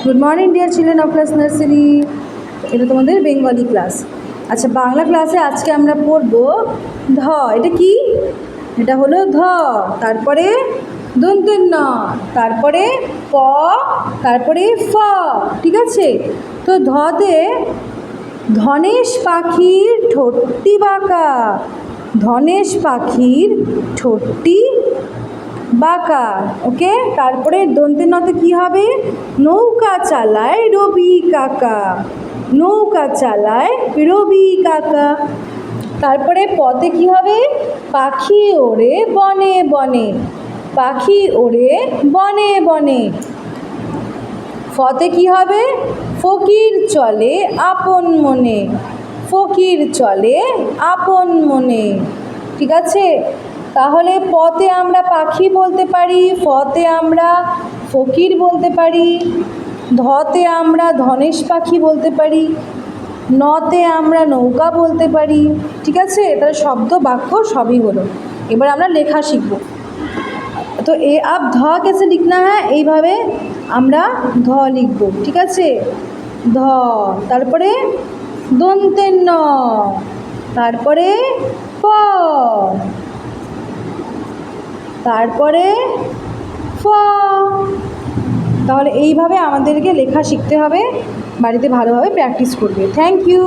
Good morning deer children of class nursery. এটা তোমাদের Bengali class. আচ্ছা, বাংলা ক্লাসে আজকে আমরা পড়ব ধ। এটা কি? এটা হলো ধ, তারপরে দন্তের ন, তারপরে প, তারপরে ফ। ঠিক আছে? তো ধতে ধনেশ পাখির ঠোঁটটি বাঁকা, ধনেশ পাখির ঠোঁটটি বাঁকা। ওকে, তারপরে দন্তের নতে কি হবে? নৌকা চালায় রবি কাকা, নৌকা চালায় রবি কাকা। তারপরে পতে কি হবে? পাখি ওড়ে বনে বনে, পাখি ওড়ে বনে বনে। ফতে কি হবে? ফকির চলে আপন মনে, ফকির চলে আপন মনে। ঠিক আছে? তাহলে পতে আমরা পাখি বলতে পারি, ফতে আমরা ফকির বলতে পারি, ধতে আমরা ধনেশ পাখি বলতে পারি, নতে আমরা নৌকা বলতে পারি। ঠিক আছে? তাহলে শব্দ বাক্য সবই হলো। এবার আমরা লেখা শিখব। তো अब ध कैसे लिखना है? এইভাবে আমরা ধ লিখব। ঠিক আছে? ধ, তারপরে দন্তের ন, তারপরে প, তারপরে ফ। তাহলে এইভাবে আমাদেরকে লেখা শিখতে হবে। বাড়িতে ভালোভাবে প্র্যাকটিস করবে। Thank you.